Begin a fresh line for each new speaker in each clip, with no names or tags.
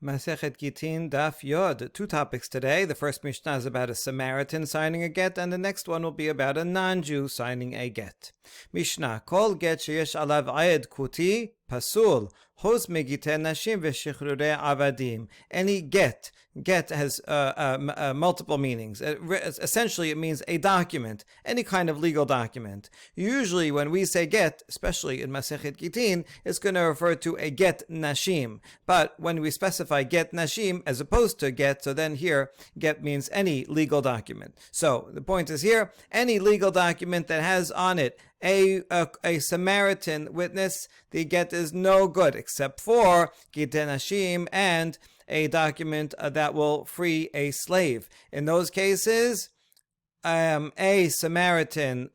Masechet Gittin Daf Yod. Two topics today. The first Mishnah is about a Samaritan signing a get, and the next one will be about a non-Jew signing a get. Mishnah: Kol get sheyesh alav ayed kuti pasul hoz megite nashim v'shichrurei avadim. Any get. Get has multiple meanings. Essentially, it means a document, any kind of legal document. Usually, when we say get, especially in Masechet Gittin, it's going to refer to a get nashim. But when we specify get nashim as opposed to get, so then here, get means any legal document. So the point is here, any legal document that has on it a Samaritan witness, the get is no good, except for Gittin nashim and a document that will free a slave. In those cases, a Samaritan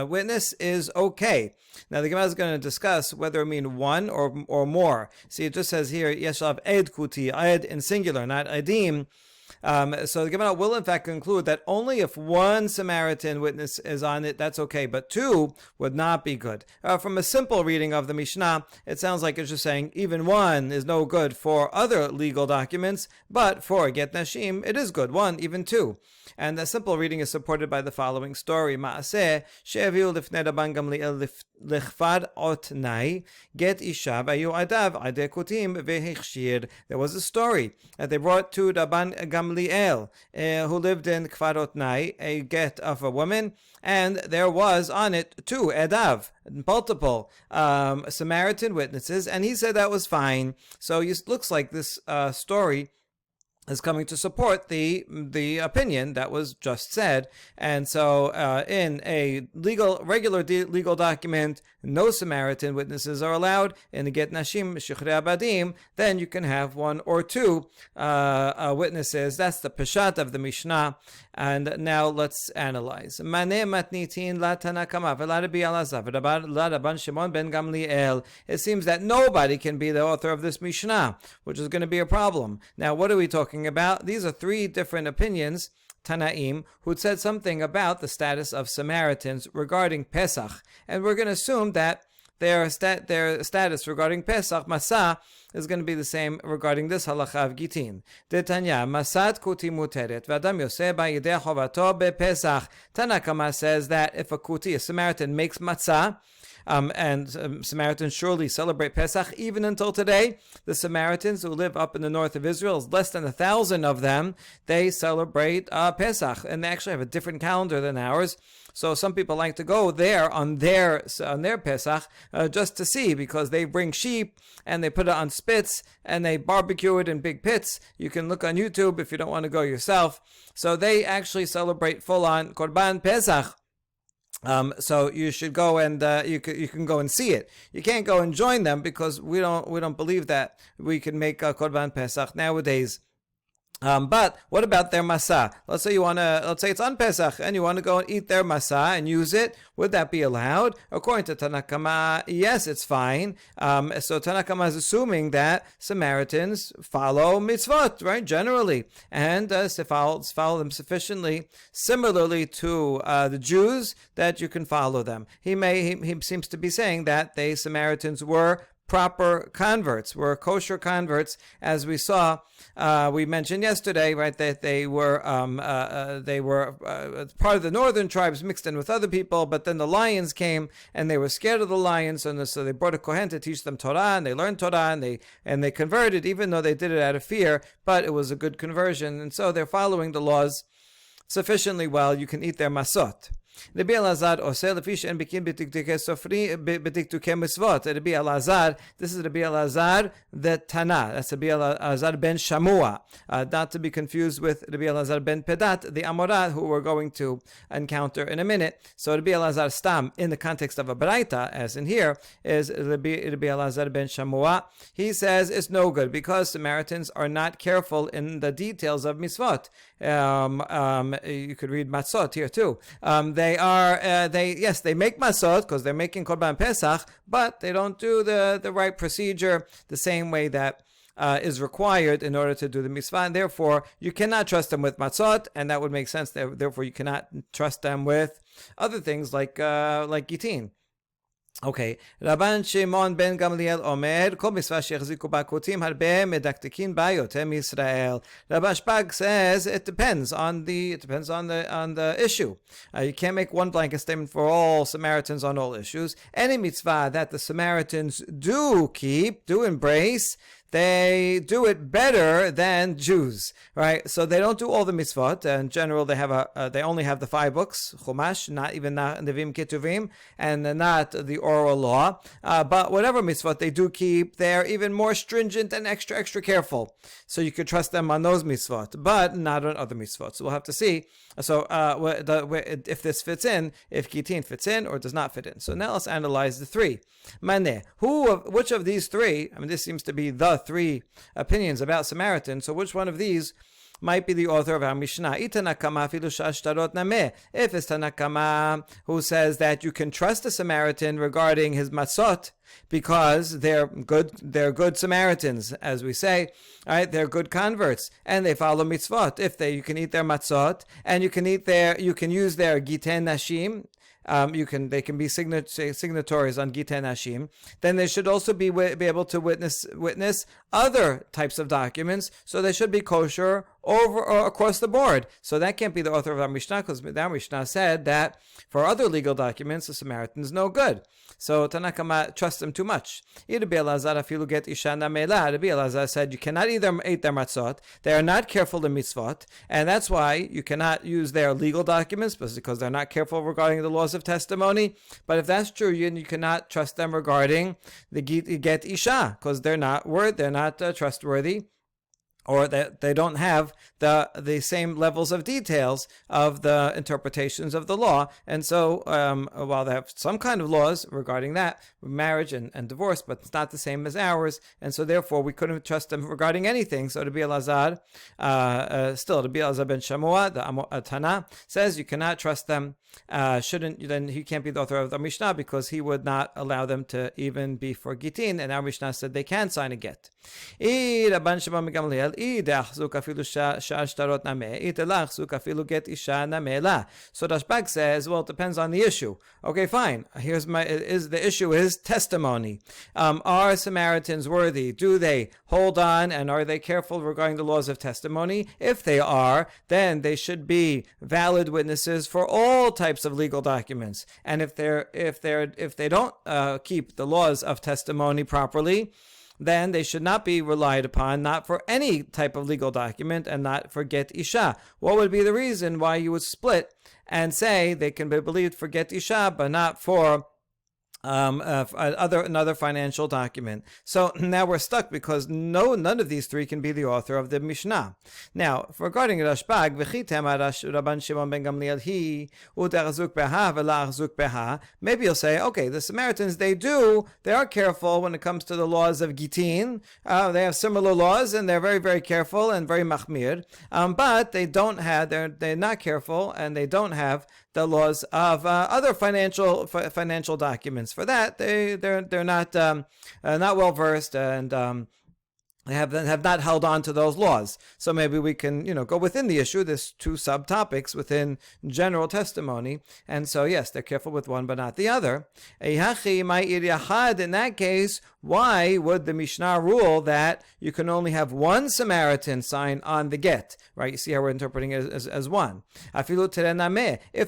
witness is okay. Now the Gemara is going to discuss whether it means one or more. See, it just says here, Yeshav Ed Kuti, Ed in singular, not Edim. So the Gemara will in fact conclude that only if one Samaritan witness is on it, that's okay, but two would not be good. From a simple reading of the Mishnah, it sounds like it's just saying even one is no good for other legal documents, but for get nashim, it is good, one, even two. And the simple reading is supported by the following story. Ma'aseh she'aviu lifnei Rabban Gamliel lichfad otnai get isha v'ayu adav adei kutim v'hichshir. There was a story that they brought to Rabban Gamliel, who lived in Kfar Otnai, a get of a woman, and there was on it two edav, multiple Samaritan witnesses, and he said that was fine. So it looks like this story is coming to support the opinion that was just said. And so in a regular legal document, no Samaritan witnesses are allowed. In the get nashim shichrei abadim, then you can have one or two witnesses. That's the peshat of the Mishnah. And now let's analyze. Maneh matnitin la tanakama v'la Rabbi Elazar v'la Rabban Shimon ben Gamliel. It seems that nobody can be the author of this Mishnah, which is going to be a problem. Now, what are we talking about? These are three different opinions, Tanaim, who said something about the status of Samaritans regarding Pesach. And we're going to assume that their status regarding Pesach, Masa, is going to be the same regarding this halacha of Gittin. Detanya, Masat kuti muteret, v'adam yoseh ba'yidei chovato bePesach. Tanakama says that if a kuti, a Samaritan, makes matzah, and Samaritans surely celebrate Pesach even until today. The Samaritans who live up in the north of Israel, less than 1,000 of them, they celebrate Pesach, and they actually have a different calendar than ours. So some people like to go there on their Pesach just to see, because they bring sheep and they put it on spits and they barbecue it in big pits. You can look on YouTube if you don't want to go yourself. So they actually celebrate full-on Korban Pesach. So you should go and you can go and see it. You can't go and join them because we don't believe that we can make Korban Pesach nowadays. But what about their masa? Let's say it's on Pesach and you want to go and eat their masa and use it. Would that be allowed? According to Tanakama, yes, it's fine. So Tanakama is assuming that Samaritans follow mitzvot, right? Generally, and follow them sufficiently, similarly to the Jews, that you can follow them. He seems to be saying that the Samaritans were proper converts, were kosher converts, as we saw. We mentioned yesterday, right, that they were part of the northern tribes mixed in with other people, but then the lions came and they were scared of the lions, and so they brought a kohen to teach them Torah, and they learned Torah, and they converted, even though they did it out of fear, but it was a good conversion, and so they're following the laws sufficiently well. You can eat their masot. Rabbi Elazar oseh lefi she'en bikin b'tiktukei sofri b'tiktukei mitzvot. Rabbi Elazar, this is Rabbi Elazar the Tana. That's Rabbi Elazar ben Shamua, not to be confused with Rabbi Elazar ben Pedat, the Amorah, who we're going to encounter in a minute. So Rabbi Elazar Stam, in the context of a Baraita, as in here, is Rabbi Elazar ben Shamua. He says it's no good because Samaritans are not careful in the details of mitzvot. You could read matzot here too. They make masot because they're making Korban Pesach, but they don't do the right procedure the same way that is required in order to do the mitzvah, and therefore you cannot trust them with matzot, and that would make sense. Therefore, you cannot trust them with other things like Gittin. Okay, Rabban Shimon ben Gamliel Omer, Kol mitzvah shechziku ba kotim harbe medaktikin ba yoter Yisrael. Rabban Shpag says it depends on the issue. You can't make one blanket statement for all Samaritans on all issues. Any mitzvah that the Samaritans do embrace, they do it better than Jews, right? So they don't do all the mitzvot. In general, they only have the 5 books, Chumash, not even Nevim Ketuvim, and not the oral law. But whatever mitzvot they do keep, they're even more stringent and extra careful. So you could trust them on those mitzvot, but not on other mitzvot. So we'll have to see. So if this fits in, if Gittin fits in or does not fit in. So now let's analyze the 3. Maneh, which of these 3? I mean, this seems to be the 3 opinions about Samaritan. So which one of these might be the author of our Mishnah? If it's Tanakama who says that you can trust a Samaritan regarding his matzot because they're good Samaritans, as we say, right? They're good converts and they follow mitzvot. You can eat their matzot and you can use their Gittin Nashim. They can be signatories on Gittin Nashim. Then they should also be able to witness other types of documents. So they should be kosher over or across the board. So that can't be the author of our Mishnah, because our Mishnah said that for other legal documents, the Samaritan's no good. So Tanakama trusts them too much. Rabbi Elazar said you cannot eat their matzot. They are not careful to mitzvot, and that's why you cannot use their legal documents, because they're not careful regarding the laws of testimony. But if that's true, you cannot trust them regarding the get isha, because they're not trustworthy, or that they don't have the same levels of details of the interpretations of the law. And so while they have some kind of laws regarding that, marriage and divorce, but it's not the same as ours, and so therefore we couldn't trust them regarding anything. So Rabbi Elazar, Rabbi Elazar ben Shamua, the Tana, says you cannot trust them. Then he can't be the author of the Mishnah, because he would not allow them to even be for Gittin, and our Mishnah said they can sign a get. So Rashbag says, well, it depends on the issue. Okay, fine. The issue is testimony. Are Samaritans worthy? Do they hold on, and are they careful regarding the laws of testimony? If they are, then they should be valid witnesses for all types of legal documents. And if they don't keep the laws of testimony properly, then they should not be relied upon, not for any type of legal document, and not for get isha. What would be the reason why you would split and say they can be believed for get isha, but not for another financial document? So now we're stuck, because none of these 3 can be the author of the Mishnah. Now, regarding Rashbag, Rabban Shimon ben Gamliel maybe you'll say, okay, the Samaritans, they are careful when it comes to the laws of Gittin. They have similar laws, and they're very, very careful and very machmir. But they're not careful, and they don't have the laws of other financial documents. For that, they're not well versed, and they have not held on to those laws. So maybe we can, go within the issue. There's 2 subtopics within general testimony. And so, yes, they're careful with one, but not the other. In that case, why would the Mishnah rule that you can only have one Samaritan sign on the get? Right? You see how we're interpreting it as one. If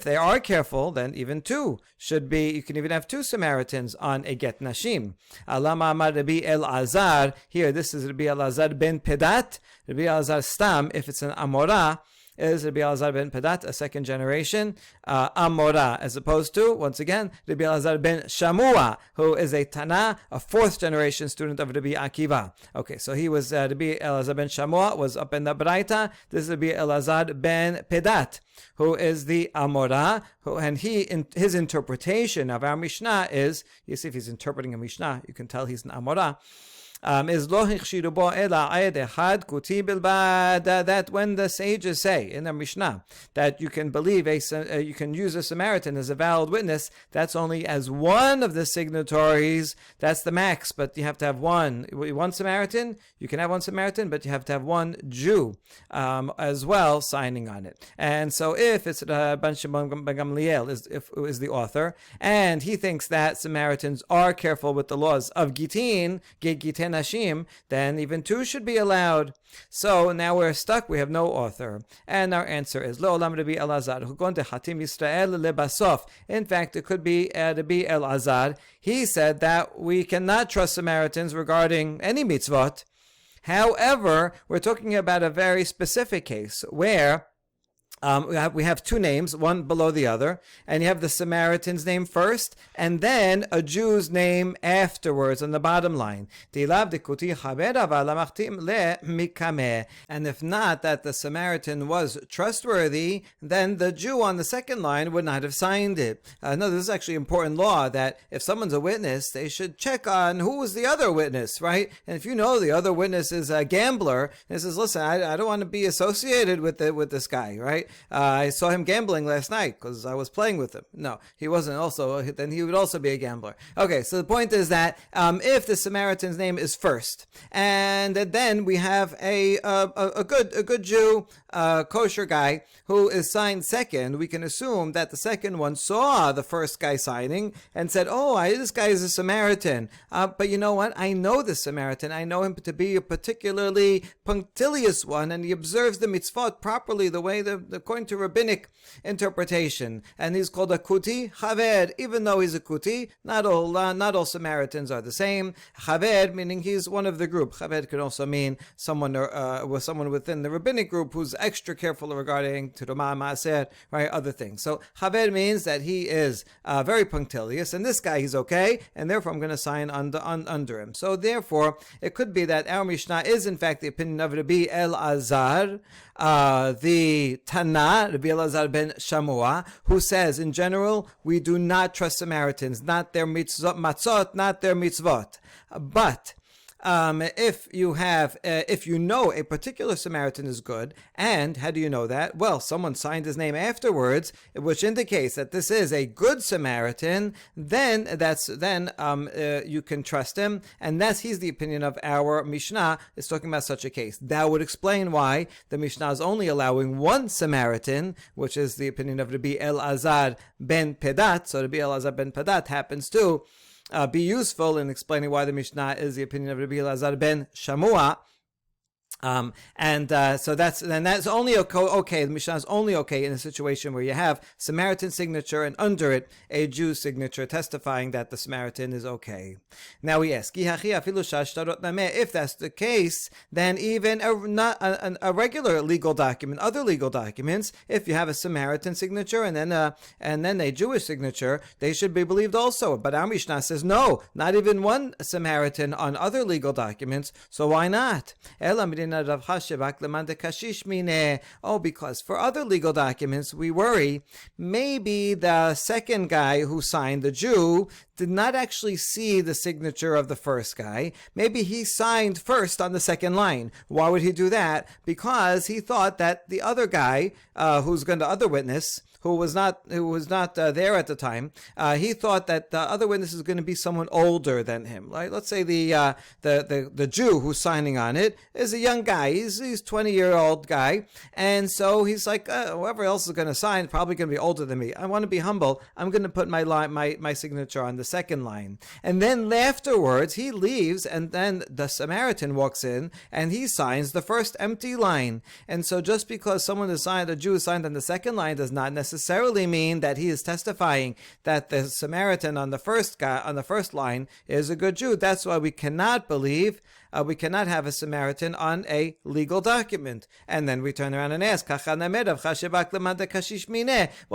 they are careful, then even 2 should be. You can even have 2 Samaritans on a get nashim. Alama amar Rabbi Elazar. Here, this is Rabbi Elazar ben Pedat. Rabbi Elazar stam, if it's an Amorah, is Rabbi Elazar ben Pedat, a second generation Amorah, as opposed to, once again, Rabbi Elazar ben Shamua, who is a Tana, a 4th generation student of Rabbi Akiva. Okay, so he was, Rabbi Elazar ben Shamua was up in the Braita. This is Rabbi Elazar ben Pedat, who is the Amorah, and his interpretation of our Mishnah is, you see, if he's interpreting a Mishnah, you can tell he's an Amorah. is lo hichshiru bo ela ayed echad kuti bilbad, that when the sages say in the Mishnah that you can believe you can use a Samaritan as a valid witness, that's only as one of the signatories. That's the max, but you have to have one Samaritan. You can have one Samaritan, but you have to have one Jew as well signing on it. And so if it's Ban Shimon ben Gamliel is the author, and he thinks that Samaritans are careful with the laws of Gittin Hashim, then even two should be allowed. So now we're stuck. We have no author. And our answer is Le'olam Rabbi Elazar, who going to Hatim Yisrael lebasof. In fact, it could be Rabbi Elazar. He said that we cannot trust Samaritans regarding any mitzvot. However, we're talking about a very specific case where we have two names, one below the other, and you have the Samaritan's name first, and then a Jew's name afterwards on the bottom line. And if not, that the Samaritan was trustworthy, then the Jew on the second line would not have signed it. No, this is actually important law, that if someone's a witness, they should check on who was the other witness, right? And if you know the other witness is a gambler, and says, listen, I don't want to be associated with this guy, right? I saw him gambling last night because I was playing with him. No, he wasn't also, then he would also be a gambler. Okay, so the point is that if the Samaritan's name is first, and then we have a good Jew, kosher guy, who is signed second, we can assume that the second one saw the first guy signing and said, this guy is a Samaritan. But you know what? I know this Samaritan. I know him to be a particularly punctilious one, and he observes the mitzvot properly, the way according to rabbinic interpretation, and he's called a kuti chaver. Even though he's a kuti, not all Samaritans are the same. Chaver meaning he's one of the group. Chaver could also mean someone within the rabbinic group who's extra careful regarding teruma maaser, right? Other things. So chaver means that he is very punctilious, and this guy he's okay, and therefore I'm going to sign under him. So therefore, it could be that our Mishnah is in fact the opinion of Rabbi Elazar, the Tana, Rabbi Elazar ben Shamua, who says, in general, we do not trust Samaritans, not their matzot, not their mitzvot. But if you know a particular Samaritan is good, and how do you know that? Well, someone signed his name afterwards, which indicates that this is a good Samaritan. Then you can trust him, and he's the opinion of our Mishnah is talking about such a case. That would explain why the Mishnah is only allowing one Samaritan, which is the opinion of Rabbi Elazar ben Pedat. So Rabbi Elazar ben Pedat happens to be useful in explaining why the Mishnah is the opinion of Rabbi Elazar ben Shamua. So that's only okay. The Mishnah is only okay in a situation where you have Samaritan signature and under it a Jew's signature testifying that the Samaritan is okay. Now we ask, if that's the case, then even a regular legal document, other legal documents, if you have a Samaritan signature and then a Jewish signature, they should be believed also. But our Mishnah says no, not even one Samaritan on other legal documents. So why not? Because for other legal documents we worry maybe the second guy who signed, the Jew, did not actually see the signature of the first guy. Maybe he signed first on the second line. Why would he do that? Because he thought that the other guy who's going to other witness, who was not there at the time, he thought that the other witness is going to be someone older than him. Right? Let's say the Jew who's signing on it is a young guy. He's 20-year-old guy, and so he's like, whoever else is going to sign probably going to be older than me. I want to be humble. I'm going to put my signature on the second line, and then afterwards he leaves, and then the Samaritan walks in and he signs the first empty line. And so just because a Jew is signed on the second line does not necessarily mean that he is testifying that the Samaritan on the first line is a good Jew. That's why we cannot we cannot have a Samaritan on a legal document. And then we turn around and ask, well,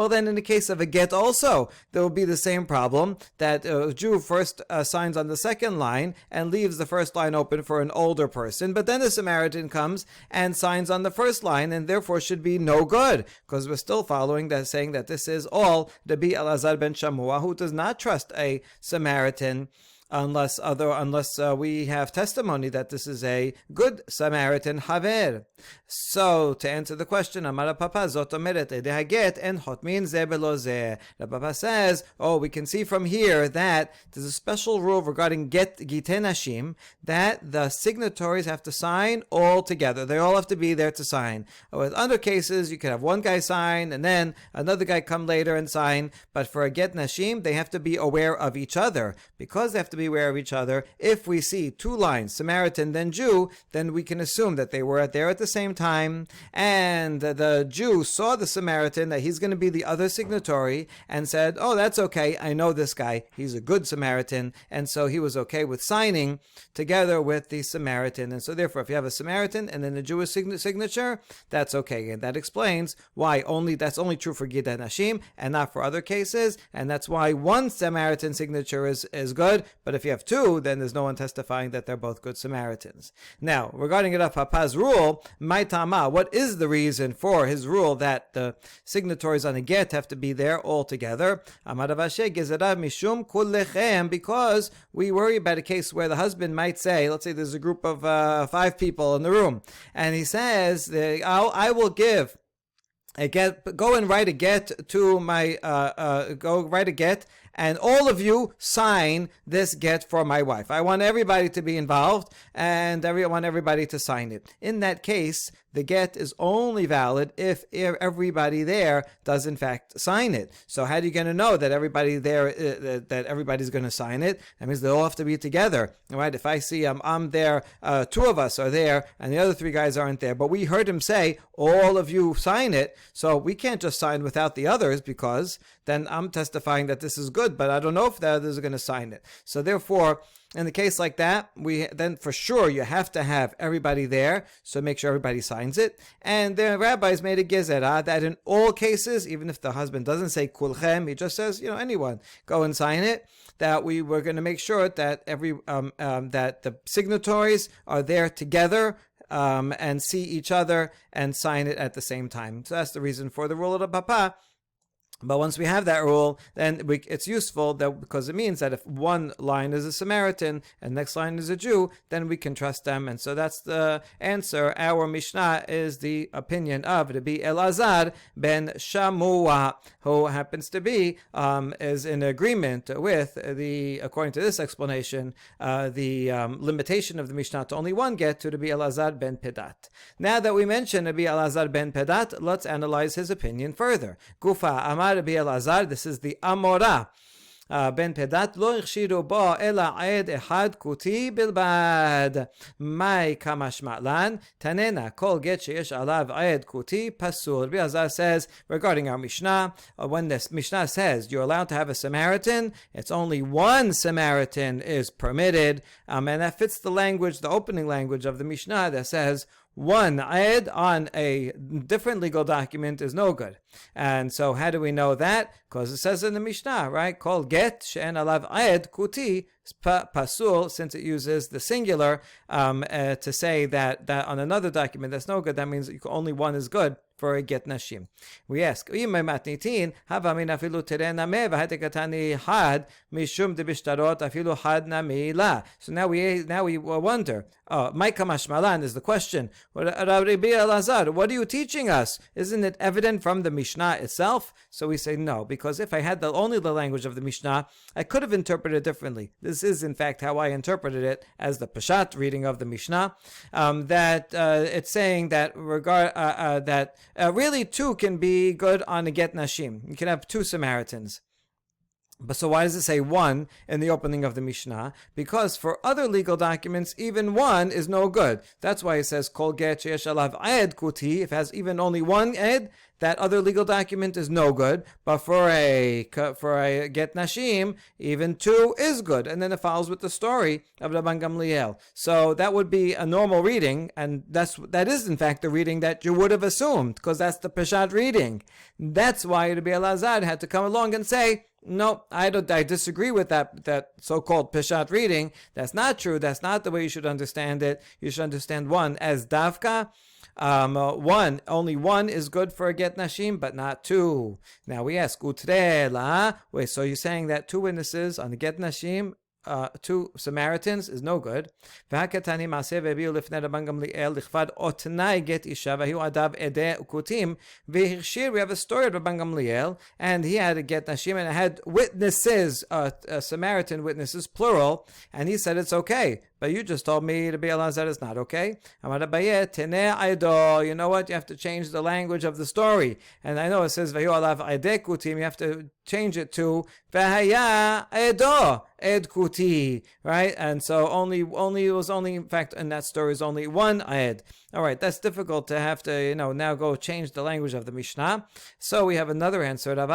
then in the case of a get also, there will be the same problem, that a Jew first signs on the second line and leaves the first line open for an older person, but then the Samaritan comes and signs on the first line, and therefore should be no good, because we're still following that, saying that this is all Rabbi Elazar ben Shamua, who does not trust a Samaritan unless we have testimony that this is a good Samaritan haver. So to answer the question, Amar Papa zot omeret edei haget en hotmin ze belo ze. The Papa says, we can see from here that there's a special rule regarding Gittin Hashim that the signatories have to sign all together. They all have to be there to sign. With other cases, you could have one guy sign and then another guy come later and sign. But for a get nashim, they have to be aware of each other. Because they have to be aware of each other, if we see two lines, Samaritan then Jew, then we can assume that they were there at the same time, and the Jew saw the Samaritan, that he's going to be the other signatory, and said, that's okay, I know this guy, he's a good Samaritan, and so he was okay with signing together with the Samaritan. And so therefore, if you have a Samaritan and then a Jewish signature, that's okay. And that explains why that's only true for Gittin Hashim and not for other cases, and that's why one Samaritan signature is good, but if you have two, then there's no one testifying that they're both good Samaritans. Now, regarding Rav Papa's rule, my tama, what is the reason for his rule that the signatories on a get have to be there all together? Amar Rav Ashi gezerav mishum kullechem, because we worry about a case where the husband might say, let's say there's a group of 5 people in the room, and he says, I will give a get, go and write a get to my, go write a get, and all of you sign this get for my wife. I want everybody to be involved, and I want everybody to sign it. In that case, the get is only valid if everybody there does in fact sign it. So how are you going to know that everybody there, that everybody's going to sign it? That means they all have to be together, right? If I see I'm there, 2 of us are there, and the other 3 guys aren't there, but we heard him say, all of you sign it, so we can't just sign without the others, because then I'm testifying that this is good, but I don't know if the others are going to sign it. So therefore, in the case like that, then for sure you have to have everybody there, so make sure everybody signs it. And the rabbis made a gezerah that in all cases, even if the husband doesn't say kulchem, he just says, anyone, go and sign it, that we were going to make sure that that the signatories are there together, and see each other and sign it at the same time. So that's the reason for the rule of the Papa. But once we have that rule, then it's useful because it means that if one line is a Samaritan and the next line is a Jew, then we can trust them. And so that's the answer. Our Mishnah is the opinion of Rabbi Elazar ben Shamua, who happens to be is in agreement with according to this explanation, the limitation of the Mishnah to only one get to Rabbi Elazar ben Pedat. Now that we mentioned Rabbi Elazar ben Pedat, let's analyze his opinion further. Gufa Amar Rabbi Elazar, this is the Amora. Ben Pedat lo ichshiru bo ela ed ehad kuti bilbad. Mai kamashma'lan tanena kol get sheyesh alav ed kuti pasul. Rabbi Elazar says regarding our Mishnah, when this Mishnah says you're allowed to have a Samaritan, it's only one Samaritan is permitted, and that fits the language, the opening language of the Mishnah that says one ayed on a different legal document is no good. And so how do we know that? Because it says in the Mishnah, right? Called get she'en alav ayed kuti pasul, since it uses the singular to say that on another document that's no good, that means only one is good for a get nashim. We ask, so now we wonder, Maika Mashmalan is the question. Rabbi Elazar, what are you teaching us? Isn't it evident from the Mishnah itself? So we say no, because if I had only the language of the Mishnah, I could have interpreted it differently. This is in fact how I interpreted it as the Peshat reading of the Mishnah, that it's saying that really 2 can be good on a get nashim. You can have 2 Samaritans. But so why does it say 1 in the opening of the Mishnah? Because for other legal documents, even 1 is no good. That's why it says kol get sheyesh alav ed kuti. If it has even only 1 ed, that other legal document is no good. But for a get nashim, even 2 is good. And then it follows with the story of Rabban Gamliel. So that would be a normal reading, and that is in fact the reading that you would have assumed, because that's the Peshat reading. That's why Rabbi Elazar had to come along and say, no, I disagree with that so-called Peshat reading. That's not true. That's not the way you should understand it. You should understand 1 as Davka. Only 1 is good for a get nashim, but not 2. Now we ask, Utrela. Wait, so you're saying that 2 witnesses on the get nashim Samaritans is no good. והקטנים מעשה והביאו לפני רבן גמליאל לכבד אותנאי גט אישה והיו עדיו עדי וכותים והכשיר. We have a story of Rabban Gamliel, and he had to get nashim, and it had witnesses, Samaritan witnesses, plural, and he said it's okay. But you just told me to be allowed that it's not okay. You know what? You have to change the language of the story. And I know it says you have to change it to Vahaya Edo Ed Kuti, right? And so it was only in fact in that story is only one Ed. All right, that's difficult to have to now go change the language of the Mishnah. So we have another answer. No,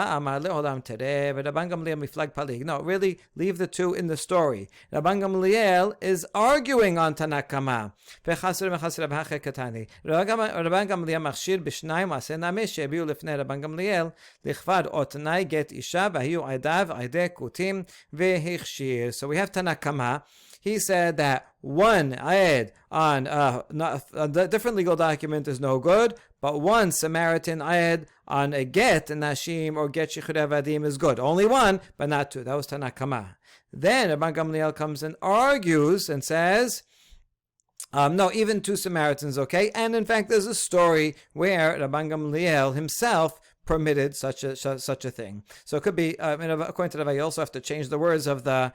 really leave the two in the story. Rabban Gamliel is arguing on Tanakama. Rabban Gamliel machshir b'shnayim aseh namesh shebiu lifnei Rabban Gamliel lichvad otnai get isha v'hiyu aidav aideh kutim v'hichshir. So we have Tanakama. He said that one ayed on a different legal document is no good, but one Samaritan ayed on a get, nashim, or get shichud avadim is good. Only one, but not two. That was Tanakama. Then Rabban Gamliel comes and argues and says, no, even two Samaritans, okay? And in fact, there's a story where Rabban Gamliel himself permitted such a thing. So it could be, according to Rava, you also have to change the words of the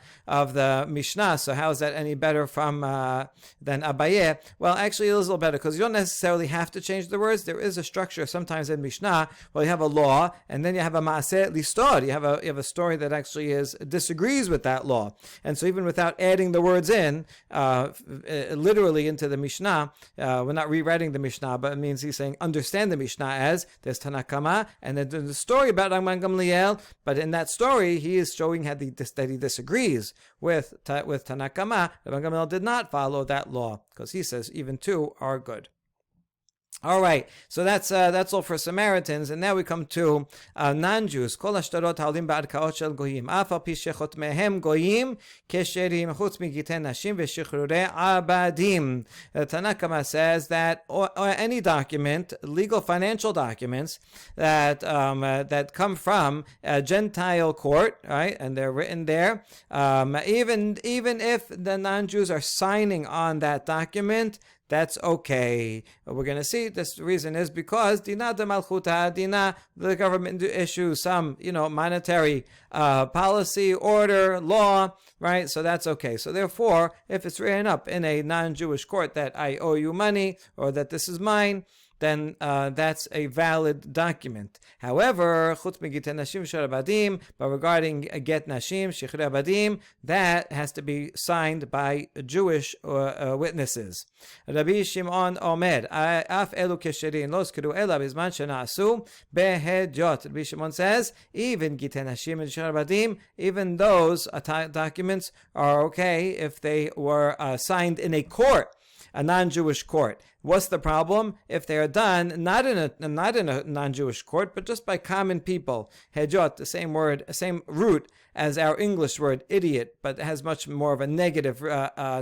Mishnah. So how is that any better from than Abaye? Well, actually, it is a little better because you don't necessarily have to change the words. There is a structure sometimes in Mishnah. Well, you have a law, and then you have a maaseh listor. You have a story that actually disagrees with that law, and so even without adding the words in literally into the Mishnah, we're not rewriting the Mishnah, but it means he's saying understand the Mishnah as there's Tanakama. And then there's a story about Rabban Gamliel, but in that story, he is showing that he disagrees with Tanakama. Rabban Gamliel did not follow that law, because he says even two are good. All right, so that's all for Samaritans, and now we come to non-Jews. Kol hashtarot haolim ba'arkaot shel goyim, af al pi shechotmehem goyim kesherim chutz migiten nashim v'shichrurei abadim. Tanakama says that or any document, legal financial documents that come from a Gentile court, right, and they're written there, even if the non-Jews are signing on that document, that's okay. But we're going to see this reason is because Dina de Malchuta, Dina, the government issues some, monetary policy, order, law, right? So that's okay. So therefore, if it's written up in a non-Jewish court that I owe you money or that this is mine, then that's a valid document. However, chutz migiten nashim shel abadim, but regarding get nashim shichrei abadim, that has to be signed by Jewish witnesses. Rabbi Shimon Omer, af elu kesherin lo zkuru ela bizman shena'asu behedyot. Rabbi Shimon says, even giten nashim and shichrei abadim, even those documents are okay if they were signed in a court, a non-Jewish court. What's the problem? If they are done not in a non-Jewish court, but just by common people. Hejot, the same word, same root as our English word idiot, but it has much more of a negative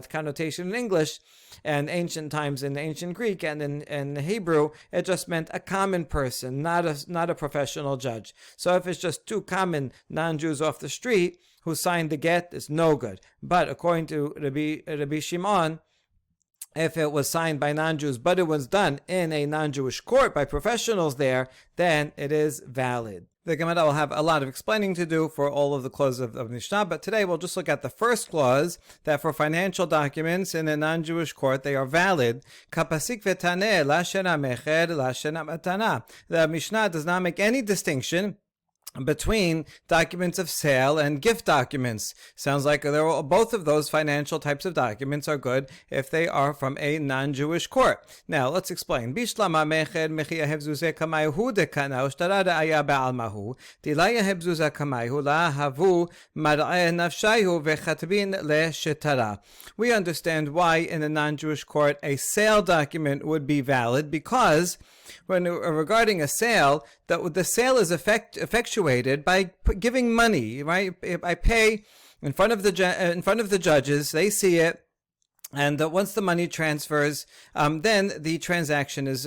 connotation in English. And ancient times in ancient Greek and in Hebrew, it just meant a common person, not a professional judge. So if it's just two common non-Jews off the street who signed the get, it's no good. But according to Rabbi Shimon, if it was signed by non-Jews, but it was done in a non-Jewish court by professionals there, then it is valid. The Gemara will have a lot of explaining to do for all of the clauses of Mishnah, but today we'll just look at the first clause, that for financial documents in a non-Jewish court, they are valid. Kapasik v'taneh la'shena mecher la'shena matana. The Mishnah does not make any distinction between documents of sale and gift documents. Sounds like both of those financial types of documents are good if they are from a non-Jewish court. Now, let's explain. Bishlama mecher mechia hebzuze kamayhu dekana ushtara ra'aya ba'almahu dilaya hebzuza kamayhu la havu mar'eh nafshayu vechatbin le'shetara. We understand why in a non-Jewish court a sale document would be valid, because when regarding a sale, the sale is effectuated by giving money, right? I pay in front of the judges, they see it, And once the money transfers, then the transaction is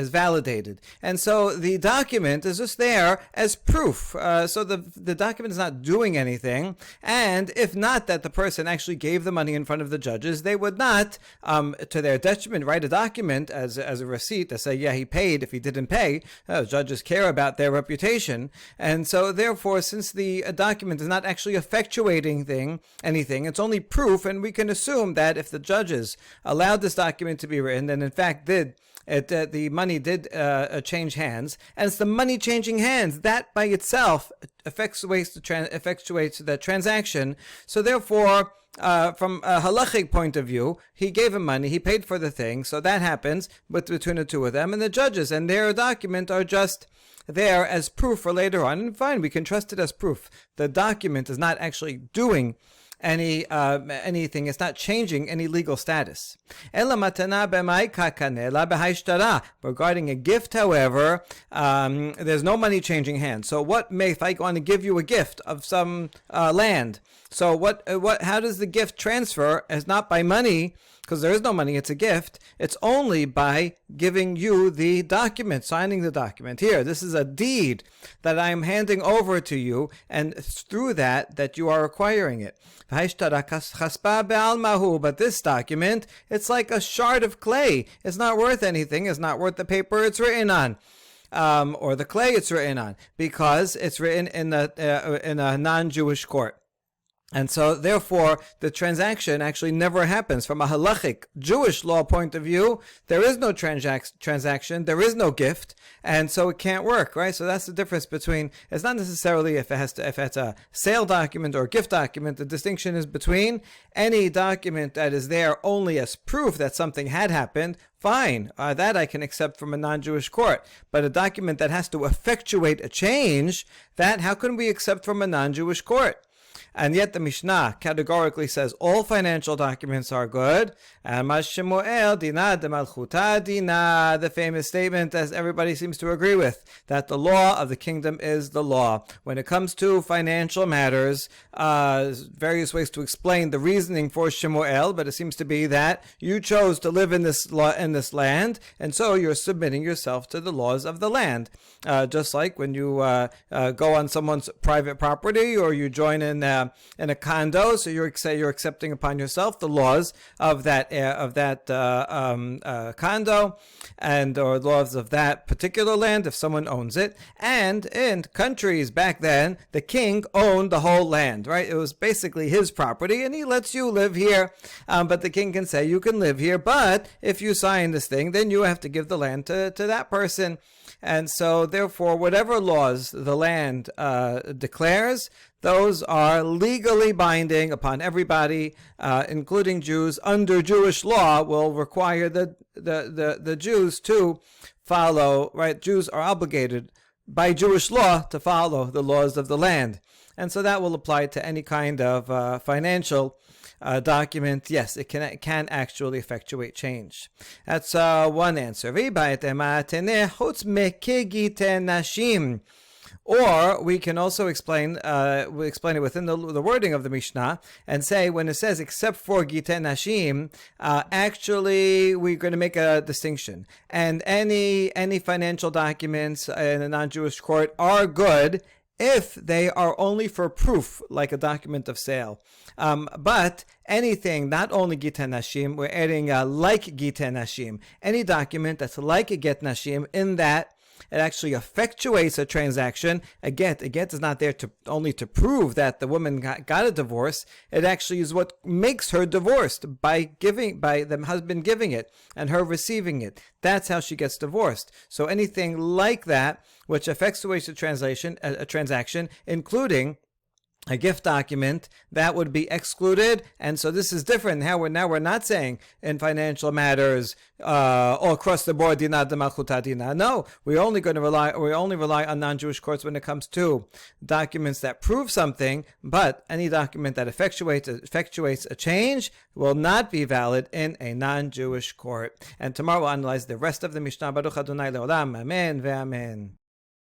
validated, and so the document is just there as proof. So the document is not doing anything, and if not that the person actually gave the money in front of the judges, they would not, to their detriment, write a document as a receipt to say, yeah, he paid if he didn't pay. Judges care about their reputation, and so therefore, since the document is not actually effectuating anything, it's only proof, and we can assume that if the judges allowed this document to be written, and in fact the money did change hands, and it's the money changing hands that by itself effectuates the transaction. So therefore, from a halachic point of view, he gave him money, he paid for the thing, so that happens between the two of them, and the judges and their document are just there as proof for later on, and fine, we can trust it as proof. The document is not actually doing anything. It's not changing any legal status. Regarding a gift, however, there's no money changing hands. So if I want to give you a gift of some land, so how does the gift transfer? As not by money, because there is no money, it's a gift. It's only by giving you the document, signing the document. Here, this is a deed that I am handing over to you, and through that you are acquiring it. But this document, it's like a shard of clay. It's not worth anything. It's not worth the paper it's written on. Or the clay it's written on, because it's written in a non-Jewish court. And so, therefore, the transaction actually never happens. From a halachic Jewish law point of view, there is no transaction, there is no gift, and so it can't work, right? So that's the difference between, it's not necessarily if it's a sale document or a gift document. The distinction is between any document that is there only as proof that something had happened, fine, that I can accept from a non-Jewish court. But a document that has to effectuate a change, that how can we accept from a non-Jewish court? And yet the Mishnah categorically says all financial documents are good. And Shemuel dina de malchuta dina, the famous statement, as everybody seems to agree with, that the law of the kingdom is the law. When it comes to financial matters, various ways to explain the reasoning for Shemuel, but it seems to be that you chose to live in this land, and so you're submitting yourself to the laws of the land. Just like when you go on someone's private property, or you join in a condo, so you're accepting upon yourself the laws of that condo, and or laws of that particular land if someone owns it. And in countries back then, the king owned the whole land, right? It was basically his property, and he lets you live here. But the king can say you can live here, but if you sign this thing, then you have to give the land to that person. And so, therefore, whatever laws the land declares, those are legally binding upon everybody, including Jews. Under Jewish law, will require the Jews to follow, right? Jews are obligated by Jewish law to follow the laws of the land. And so that will apply to any kind of financial document. Yes, it can actually effectuate change. That's one answer. Or we can also explain it within the wording of the Mishnah and say, when it says except for Gittin Nashim, actually we're going to make a distinction. And any financial documents in a non-Jewish court are good if they are only for proof, like a document of sale. But anything, not only Gittin Nashim, we're adding like Gittin Nashim. Any document that's like a Get Nashim, in that it actually effectuates a transaction. A get is not there only to prove that the woman got a divorce. It actually is what makes her divorced, by the husband giving it and her receiving it. That's how she gets divorced. So anything like that, which effectuates a transaction, including a gift document, that would be excluded. And so this is different. Now we're not saying in financial matters all across the board dina de malchuta dina. No, we only rely on non-Jewish courts when it comes to documents that prove something. But any document that effectuates a change will not be valid in a non-Jewish court. And tomorrow we'll analyze the rest of the Mishnah. Baruch Adonai leolam. Amen ve'amen.